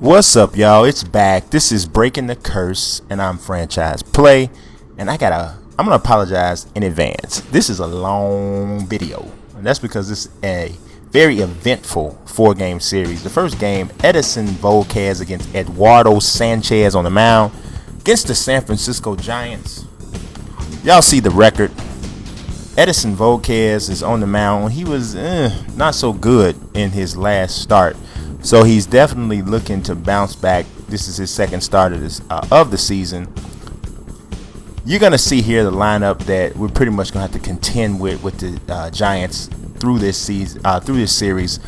What's up, y'all? It's back. This is Breaking the Curse, and I'm Franchise Play. And I'm gonna apologize in advance. This is a long video, and that's because this is a very eventful 4-game series. The first game, Edinson Volquez against Eduardo Sanchez on the mound against the San Francisco Giants. Y'all see the record. Edinson Volquez is on the mound. He was not so good in his last start, so he's definitely looking to bounce back. This is his second start of the season. You're gonna see here the lineup that we're pretty much gonna have to contend with the Giants through this season, through this series.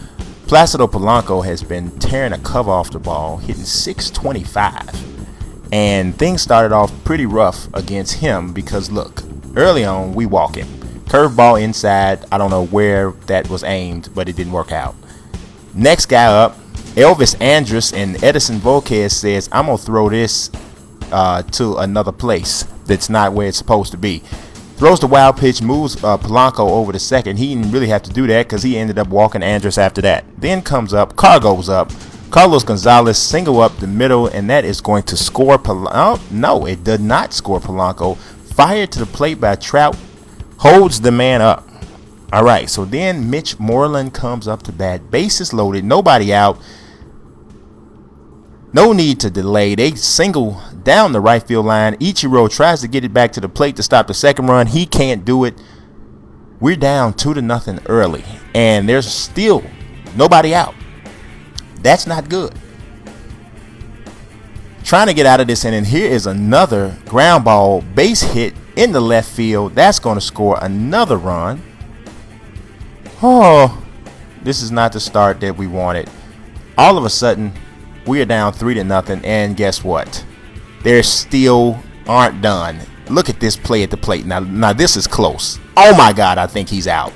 Placido Polanco has been tearing a cover off the ball, hitting .625, and things started off pretty rough against him because look, early on we walk him, curveball inside. I don't know where that was aimed, but it didn't work out. Next guy up, Elvis Andrus, and Edinson Volquez says, I'm going to throw this to another place that's not where it's supposed to be. Throws the wild pitch, moves Polanco over to second. He didn't really have to do that because he ended up walking Andrus after that. Then comes up, goes up. Carlos Gonzalez single up the middle, and that is going to score Polanco. No, it did not score Polanco. Fired to the plate by Trout, holds the man up. All right, so then Mitch Moreland comes up to bat. Bases loaded, nobody out. No need to delay. They single down the right field line. Ichiro tries to get it back to the plate to stop the second run. He can't do it. We're down 2-0 early, and there's still nobody out. That's not good. Trying to get out of this inning. Here is another ground ball base hit in the left field. That's going to score another run. Oh, this is not the start that we wanted. All of a sudden, we are down 3-0, and guess what? They still aren't done. Look at this play at the plate. Now this is close. Oh my God, I think he's out.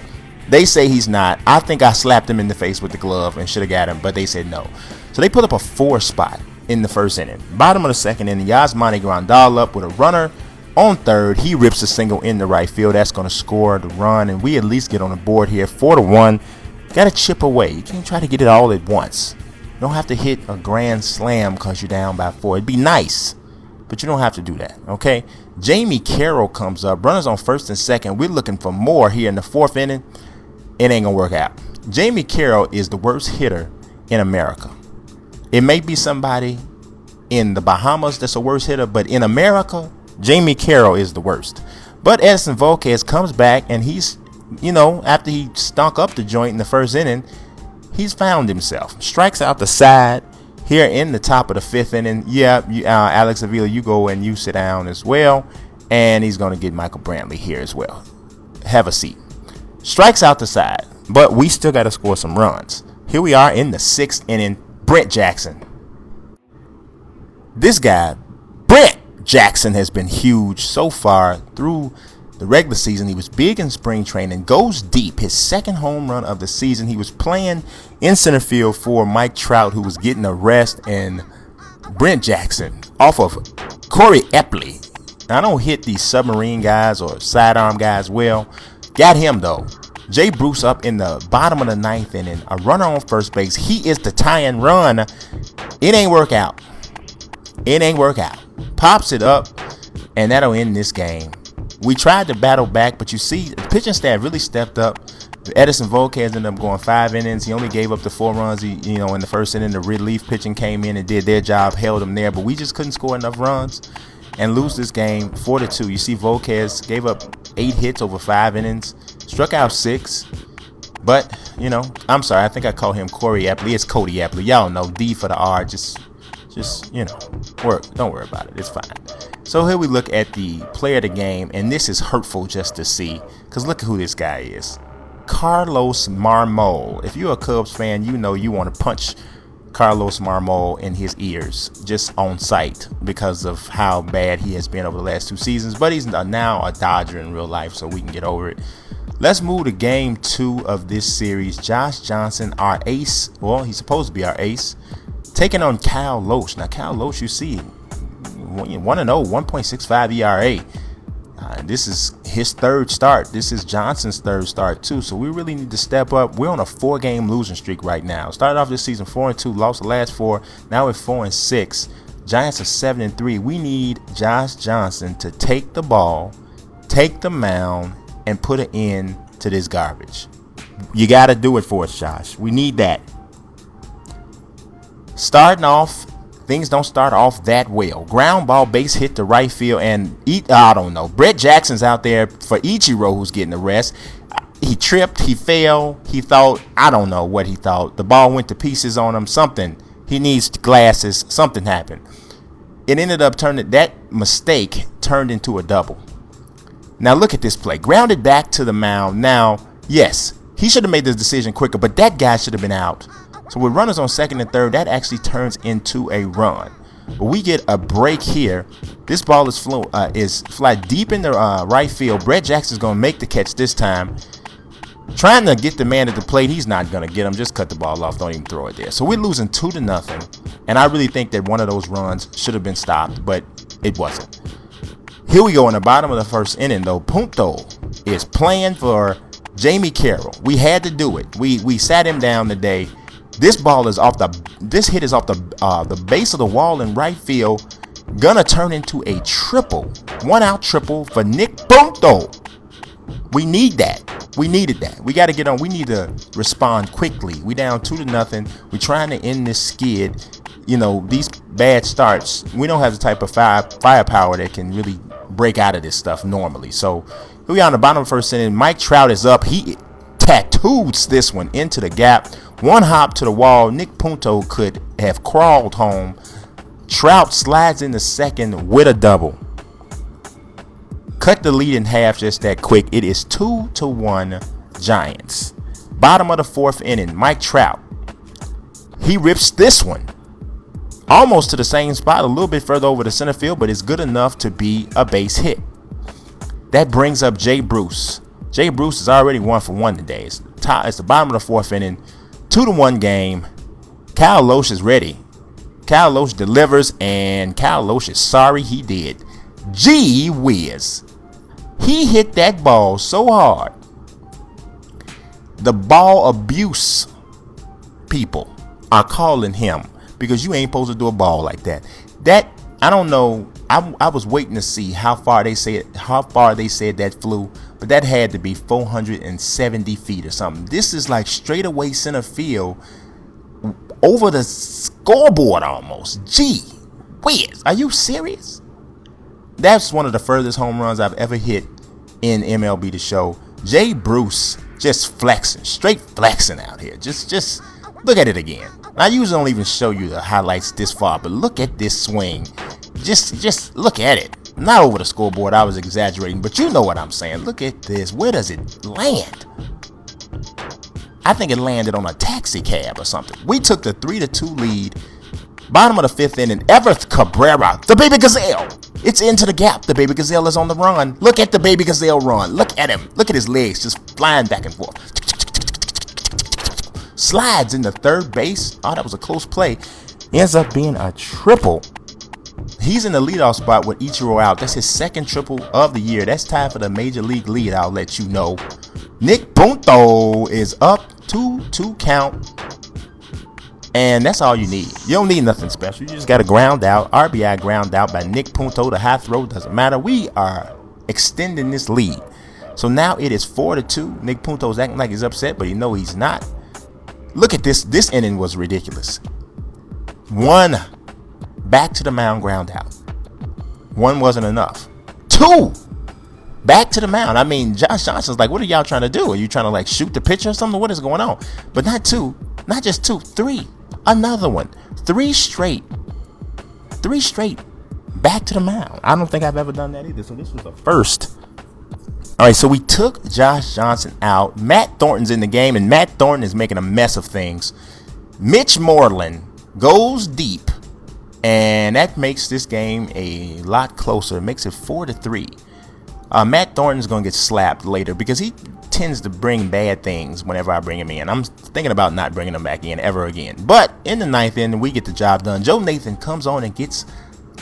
They say he's not. I think I slapped him in the face with the glove and should have got him, but they said no. So they put up a 4 spot in the first inning. Bottom of the second inning, Yasmani Grandal up with a runner on third. He rips a single in the right field. That's going to score the run, and we at least get on the board here, 4-1. Got to chip away. You can't try to get it all at once. You don't have to hit a grand slam because you're down by 4. It'd be nice, but you don't have to do that, okay? Jamie Carroll comes up. Runners on first and second. We're looking for more here in the 4th inning. It ain't going to work out. Jamie Carroll is the worst hitter in America. It may be somebody in the Bahamas that's a worse hitter, but in America, Jamie Carroll is the worst. But Edinson Volquez comes back, and he's, after he stunk up the joint in the first inning, he's found himself. Strikes out the side here in the top of the 5th inning. Yeah, Alex Avila, you go and you sit down as well. And he's going to get Michael Brantley here as well. Have a seat. Strikes out the side, but we still got to score some runs. Here we are in the 6th inning. Brent Jackson. This guy, Brent Jackson, has been huge so far through the regular season. He was big in spring training, goes deep. His second home run of the season. He was playing in center field for Mike Trout, who was getting a rest, and Brent Jackson off of Corey Epley. Now, I don't hit these submarine guys or sidearm guys well. Got him though. Jay Bruce up in the bottom of the 9th inning. A runner on first base. He is the tying run. It ain't work out. It ain't work out. Pops it up, and that'll end this game. We tried to battle back, but you see, the pitching staff really stepped up. Edinson Volquez ended up going 5 innings. He only gave up the 4 runs. In the first inning, the relief pitching came in and did their job, held them there, but we just couldn't score enough runs and lose this game 4-2. You see, Volquez gave up 8 hits over 5 innings, struck out 6. But I'm sorry, I think I call him Corey Epley. It's Cody Epley. Y'all know, D for the R. Just don't worry about it. It's fine. So here we look at the player of the game, and this is hurtful just to see, because look at who this guy is. Carlos Marmol. If you're a Cubs fan, you know you want to punch Carlos Marmol in his ears just on sight because of how bad he has been over the last 2 seasons. But he's now a Dodger in real life, so we can get over it. Let's move to game 2 of this series. Josh Johnson, our ace. Well, he's supposed to be our ace, taking on Kyle Loesch. Now, Kyle Loesch, you see, 1-0, 1.65 ERA. This is his third start. This is Johnson's third start too. So we really need to step up. We're on a 4-game losing streak right now. Started off this season 4-2, lost the last 4. Now we're 4-6. Giants are 7-3. We need Josh Johnson to take the ball, take the mound, and put an end to this garbage. You got to do it for us, Josh. We need that. Starting off, things don't start off that well. Ground ball, base hit to right field, and I don't know. Brett Jackson's out there for Ichiro, who's getting the rest. He tripped, he fell, he thought, I don't know what he thought. The ball went to pieces on him, something. He needs glasses, something happened. It ended up that mistake turned into a double. Now look at this play. Grounded back to the mound. Now, yes, he should have made this decision quicker, but that guy should have been out. So with runners on second and third, that actually turns into a run. But we get a break here. This ball is fly deep in the right field. Brett Jackson's going to make the catch this time. Trying to get the man at the plate. He's not going to get him. Just cut the ball off. Don't even throw it there. So we're losing 2-0. And I really think that one of those runs should have been stopped, but it wasn't. Here we go in the bottom of the first inning, though. Punto is playing for Jamie Carroll. We had to do it. We sat him down today. This ball is this hit is off the base of the wall in right field. Gonna turn into a triple. 1-out triple for Nick Punto. We need that. We needed that. We got to get on. We need to respond quickly. We down 2-0. We're trying to end this skid. You know, these bad starts, we don't have the type of firepower that can really break out of this stuff normally. So here we are on the bottom of the first inning. Mike Trout is up. He tattoos this one into the gap. One hop to the wall. Nick Punto could have crawled home. Trout slides into second with a double. Cut the lead in half just that quick. It is 2-1 Giants. Bottom of the fourth inning. Mike Trout. He rips this one almost to the same spot, a little bit further over the center field, but it's good enough to be a base hit. That brings up Jay Bruce. Jay Bruce is already 1-for-1 today. It's the bottom of the fourth inning. 2-1 game. Kyle Loesch is ready. Kyle Loesch delivers, and Kyle Loesch is sorry he did. Gee whiz. He hit that ball so hard. The ball abuse people are calling him because you ain't supposed to do a ball like that. I don't know. I was waiting to see how far they said that flew, but that had to be 470 feet or something. This is like straightaway center field over the scoreboard almost. Gee whiz. Are you serious? That's one of the furthest home runs I've ever hit in MLB The Show. Jay Bruce just flexing, straight flexing out here. Just look at it again. I usually don't even show you the highlights this far, but look at this swing. Just look at it. Not over the scoreboard. I was exaggerating, but you know what I'm saying. Look at this. Where does it land? I think it landed on a taxi cab or something. We took the 3-2 lead. Bottom of the fifth inning. Everth Cabrera, the baby gazelle. It's into the gap. The baby gazelle is on the run. Look at the baby gazelle run. Look at him. Look at his legs just flying back and forth. Slides into third base. Oh, that was a close play. Ends up being a triple. He's in the leadoff spot with Ichiro out. That's his second triple of the year. That's tied for the major league lead, I'll let you know. Nick Punto is up 2-2 count. And that's all you need. You don't need nothing special. You just got to ground out. RBI ground out by Nick Punto. The high throw doesn't matter. We are extending this lead. So now it is 4-2. Nick Punto's acting like he's upset, but you know he's not. Look at this. This inning was ridiculous. One back to the mound ground out. One wasn't enough. Two back to the mound. I mean, Josh Johnson's like, what are y'all trying to do? Are you trying to like shoot the pitcher or something? What is going on? But not two. Not just two. Three. Another one. Three straight back to the mound. I don't think I've ever done that either. So this was a first. All right, so we took Josh Johnson out. Matt Thornton's in the game, and Matt Thornton is making a mess of things. Mitch Moreland goes deep, and that makes this game a lot closer. It makes it 4-3. Matt Thornton's going to get slapped later because he tends to bring bad things whenever I bring him in. I'm thinking about not bringing him back in ever again. But in the ninth inning, we get the job done. Joe Nathan comes on and gets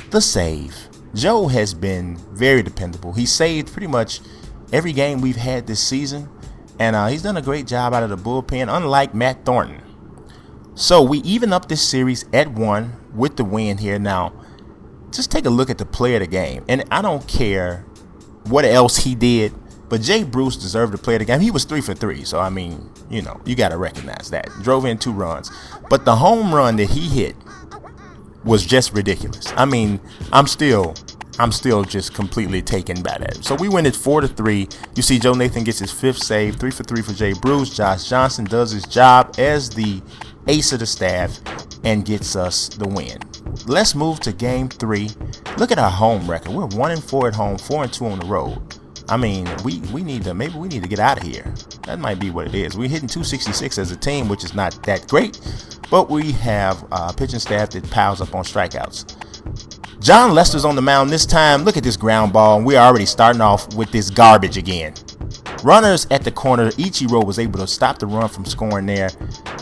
the save. Joe has been very dependable. He saved pretty much every game we've had this season, and he's done a great job out of the bullpen, unlike Matt Thornton. So we even up this series at 1 with the win here. Now, just take a look at the play of the game, and I don't care what else he did, but Jay Bruce deserved to play the game. He was 3 for 3, so I mean, you know, you got to recognize that. Drove in 2 runs, but the home run that he hit was just ridiculous. I mean, I'm still just completely taken by that. So we win it 4-3. You see Joe Nathan gets his 5th save, 3 for 3 for Jay Bruce. Josh Johnson does his job as the ace of the staff and gets us the win. Let's move to game 3. Look at our home record. We're 1-4 at home, 4-2 on the road. I mean, we need to get out of here. That might be what it is. We're hitting 266 as a team, which is not that great, but we have a pitching staff that piles up on strikeouts. John Lester's on the mound this time. Look at this ground ball, and we're already starting off with this garbage again. Runners at the corner. Ichiro was able to stop the run from scoring there.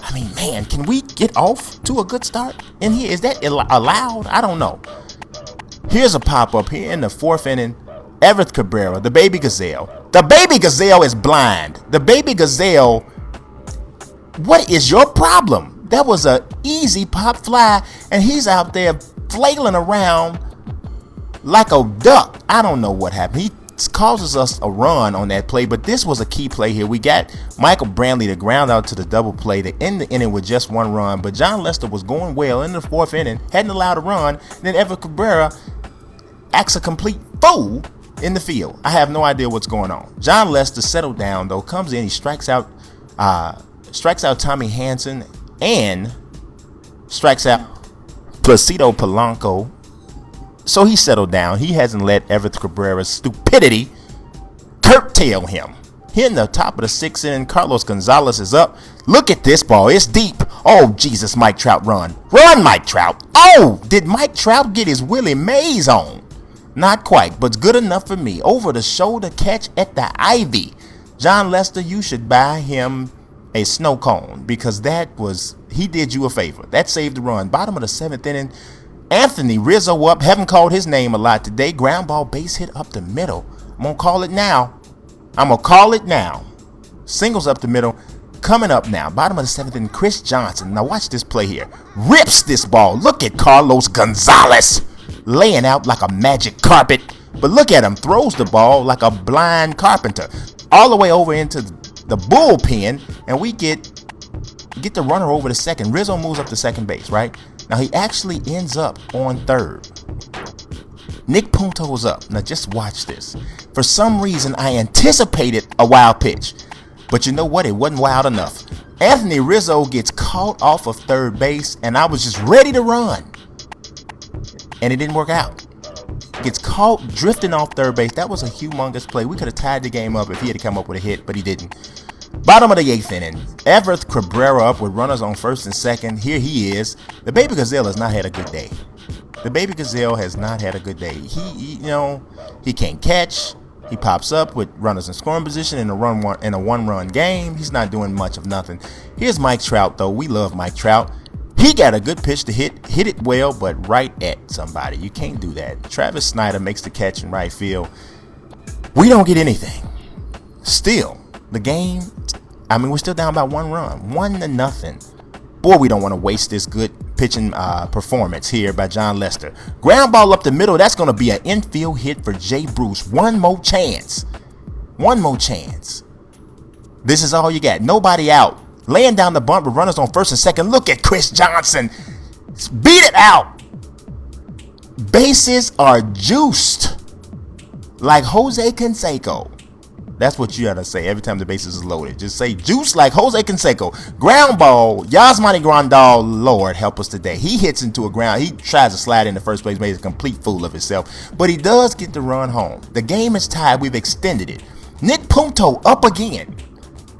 I mean, man, can we get off to a good start in here? Is that allowed? I don't know. Here's a pop-up here in the 4th inning. Everett Cabrera, the baby gazelle. The baby gazelle is blind. The baby gazelle, what is your problem? That was an easy pop fly, and he's out there flailing around like a duck. I don't know what happened. He causes us a run on that play, but this was a key play here. We got Michael Brantley to ground out to the double play to end the inning with just 1 run, but John Lester was going well in the 4th inning, hadn't allowed a run. Then Everett Cabrera acts a complete fool in the field. I have no idea what's going on. John Lester settled down though, comes in, he strikes out Tommy Hanson and strikes out Placido Polanco. So he settled down. He hasn't let Everett Cabrera's stupidity curtail him. Here in the top of the 6th inning, Carlos Gonzalez is up. Look at this ball. It's deep. Oh, Jesus, Mike Trout, run. Run, Mike Trout. Oh, did Mike Trout get his Willie Mays on? Not quite, but good enough for me. Over the shoulder catch at the Ivy. John Lester, you should buy him a snow cone because he did you a favor. That saved the run. Bottom of the 7th inning, Anthony Rizzo up. Haven't called his name a lot today. Ground ball base hit up the middle. I'm going to call it now. Singles up the middle. Coming up now. Bottom of the 7th inning, Chris Johnson. Now watch this play here. Rips this ball. Look at Carlos Gonzalez laying out like a magic carpet. But look at him. Throws the ball like a blind carpenter. All the way over into the bullpen. And we get the runner over to second. Rizzo moves up to second base, right? Now he actually ends up on third. Nick Punto's up. Now just watch this. For some reason, I anticipated a wild pitch. But you know what? It wasn't wild enough. Anthony Rizzo gets caught off of third base, and I was just ready to run. And it didn't work out. Gets caught drifting off third base. That was a humongous play. We could have tied the game up if he had come up with a hit, but he didn't. Bottom of the 8th inning. Everett Cabrera up with runners on first and second. Here he is. The baby gazelle has not had a good day. The baby gazelle has not had a good day. He can't catch. He pops up with runners in scoring position in a one-run game. He's not doing much of nothing. Here's Mike Trout, though. We love Mike Trout. He got a good pitch to hit it well, but right at somebody. You can't do that. Travis Snyder makes the catch in right field. We don't get anything. Still, the game, we're still down by 1 run. 1-0. Boy, we don't want to waste this good pitching performance here by John Lester. Ground ball up the middle. That's going to be an infield hit for Jay Bruce. One more chance. This is all you got. Nobody out. Laying down the bunt with runners on first and second. Look at Chris Johnson. Beat it out. Bases are juiced like Jose Canseco. That's what you gotta say every time the bases is loaded. Just say juice like Jose Canseco. Ground ball, Yasmani Grandal, Lord help us today. He hits into a ground. He tries to slide in the first place, made a complete fool of himself. But he does get the run home. The game is tied. We've extended it. Nick Punto up again.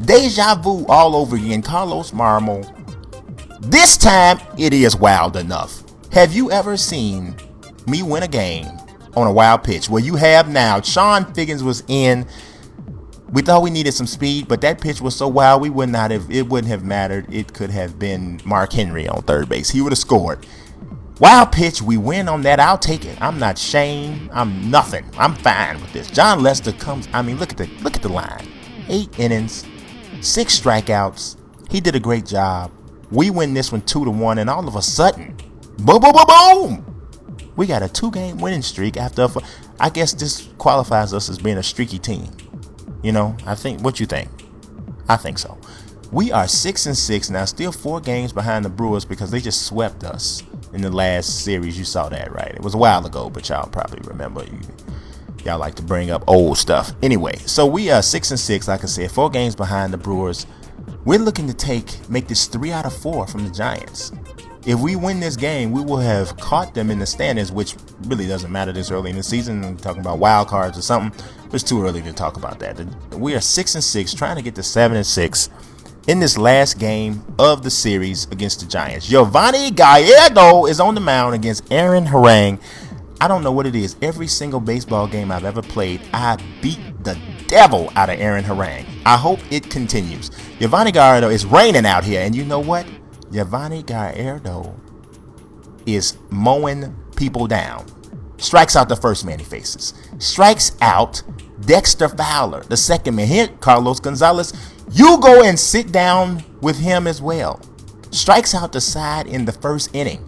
Deja vu all over again. Carlos Marmol. This time, it is wild enough. Have you ever seen me win a game on a wild pitch? Well, you have now. Sean Figgins was in. We thought we needed some speed, but that pitch was so wild, it wouldn't have mattered. It could have been Mark Henry on third base. He would have scored. Wild pitch, we win on that. I'll take it. I'm not shamed. I'm nothing. I'm fine with this. John Lester comes. I mean, look at the line. 8 innings, 6 strikeouts. He did a great job. We win this one 2-1, and all of a sudden, boom, boom, boom, boom. We got a 2-game winning streak after. I guess this qualifies us as being a streaky team. You know, I think. What you think? I think so. We are 6-6 now, still 4 games behind the Brewers because they just swept us in the last series. You saw that, right? It was a while ago, but y'all probably remember. Y'all like to bring up old stuff. Anyway, so we are 6-6, like I said, 4 games behind the Brewers. We're looking to make this 3 out of 4 from the Giants. If we win this game, we will have caught them in the standings, which really doesn't matter this early in the season. I'm talking about wild cards or something. It's too early to talk about that. We are 6-6, trying to get to 7-6 in this last game of the series against the Giants. Giovanni Gallardo is on the mound against Aaron Harang. I don't know what it is. Every single baseball game I've ever played, I beat the devil out of Aaron Harang. I hope it continues. Giovanni Gallardo, is raining out here, and you know what? Giovanni Gallardo is mowing people down. Strikes out the first man he faces. Strikes out Dexter Fowler, the second man. Here, Carlos Gonzalez, you go and sit down with him as well. Strikes out the side in the first inning.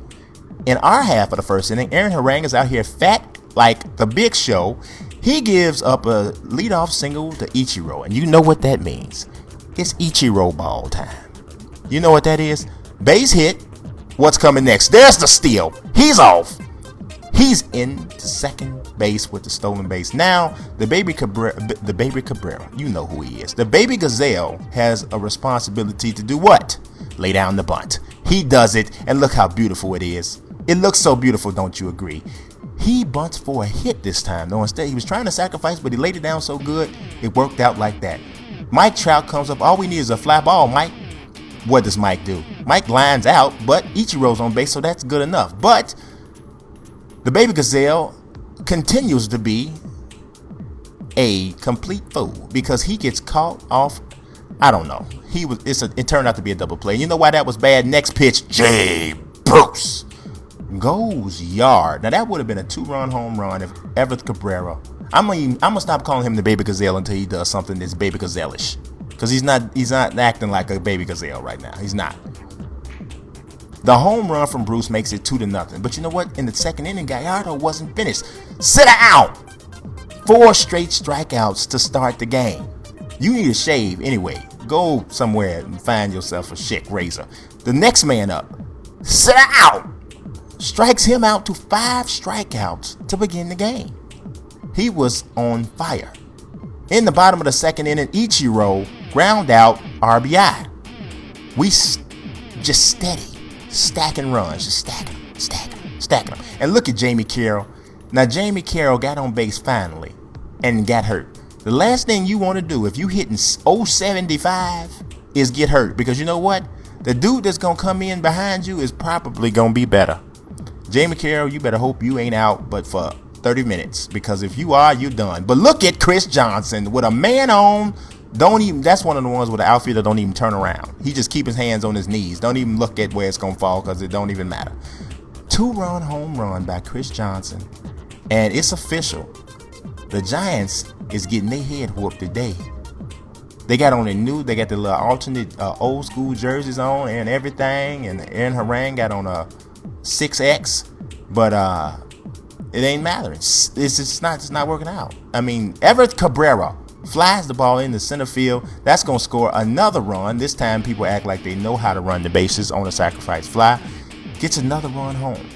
In our half of the first inning, Aaron Harang is out here fat like the Big Show. He gives up a leadoff single to Ichiro, and you know what that means. It's Ichiro ball time. You know what that is? Base hit. What's coming next? There's the steal. He's off. He's into second base with the stolen base. Now, the baby Cabrera, you know who he is. The baby Gazelle has a responsibility to do what? Lay down the bunt. He does it, and look how beautiful it is. It looks so beautiful, don't you agree? He bunts for a hit this time. No, instead, he was trying to sacrifice, but he laid it down so good, it worked out like that. Mike Trout comes up. All we need is a fly ball, Mike. What does Mike do? Mike lines out, but Ichiro's on base, so that's good enough. But the baby Gazelle continues to be a complete fool because he gets caught off. I don't know. It turned out to be a double play. You know why that was bad? Next pitch, Jay Bruce goes yard. Now that would have been a 2-run home run if Everett Cabrera. I'm gonna stop calling him the baby Gazelle until he does something that's baby Gazelle-ish. Because he's not acting like a baby Gazelle right now. He's not. The home run from Bruce makes it 2-0. But you know what? In the second inning, Gallardo wasn't finished. Sit out. 4 straight strikeouts to start the game. You need a shave anyway. Go somewhere and find yourself a chic razor. The next man up, sit out. Strikes him out to 5 strikeouts to begin the game. He was on fire. In the bottom of the second inning, Ichiro ground out RBI. We just steady, stacking runs, just stacking them. And look at Jamie Carroll. Now, Jamie Carroll got on base finally and got hurt. The last thing you want to do if you hitting 075 is get hurt. Because you know what? The dude that's going to come in behind you is probably going to be better. Jamie Carroll, you better hope you ain't out but for 30 minutes. Because if you are, you're done. But look at Chris Johnson with a man on. That's one of the ones where the outfielder don't even turn around. He just keep his hands on his knees. Don't even look at where it's going to fall because it don't even matter. 2-run home run by Chris Johnson. And it's official. The Giants is getting their head whooped today. They got the little alternate old school jerseys on and everything. And Aaron Harang got on a 6X. But it ain't mattering. It's not working out. I mean, Everett Cabrera flies the ball into center field. That's going to score another run. This time people act like they know how to run the bases on a sacrifice fly. Gets another run home.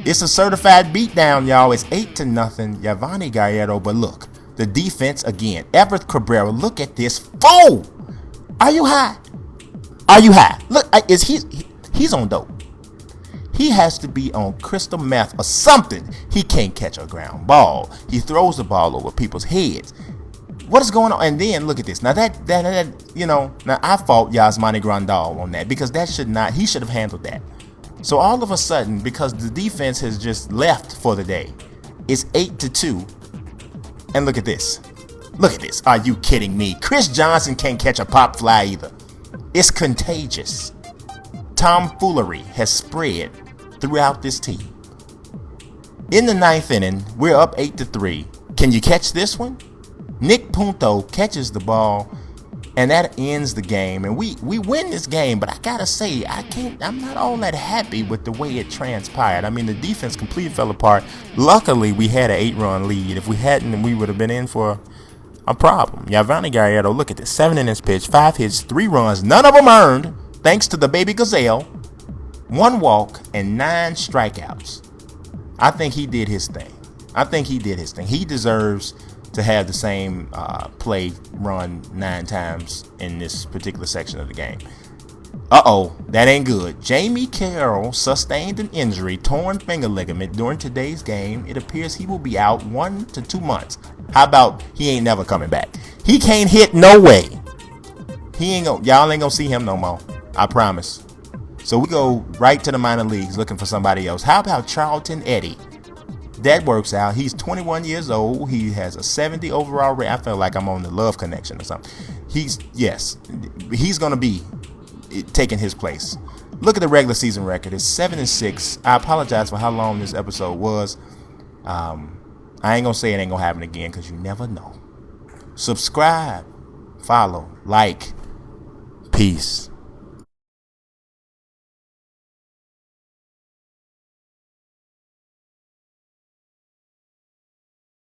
It's a certified beatdown, y'all. It's 8-0. Giovanni Gallardo. But look, the defense again. Everett Cabrera. Look at this fool. Are you high? Are you high? Look, he's on dope. He has to be on crystal meth or something. He can't catch a ground ball. He throws the ball over people's heads. What is going on? And then look at this. Now that now I fault Yasmani Grandal on that because he should have handled that. So all of a sudden, because the defense has just left for the day, it's 8-2. And look at this. Look at this. Are you kidding me? Chris Johnson can't catch a pop fly either. It's contagious. Tomfoolery has spread throughout this team. In the ninth inning, we're up 8-3. Can you catch this one? Nick Punto catches the ball, and that ends the game. And we win this game, but I gotta say, I'm not all that happy with the way it transpired. I mean, the defense completely fell apart. Luckily, we had an 8-run lead. If we hadn't, we would have been in for a problem. Yavani Gallardo, look at this. 7 innings pitched, 5 hits, 3 runs, none of them earned, thanks to the baby Gazelle. 1 walk and 9 strikeouts. I think he did his thing. He deserves to have the same play run 9 times in this particular section of the game. That ain't good. Jamie Carroll sustained an injury, torn finger ligament during today's game. It appears he will be out 1 to 2 months. How about he ain't never coming back? He can't hit no way. Y'all ain't gonna see him no more. I promise. So we go right to the minor leagues looking for somebody else. How about Charlton Eddie? That works out. He's 21 years old. He has a 70 overall rate. I feel like I'm on the Love Connection or something. He's going to be taking his place. Look at the regular season record. It's 7-6. I apologize for how long this episode was. I ain't going to say it ain't going to happen again because you never know. Subscribe, follow, like. Peace.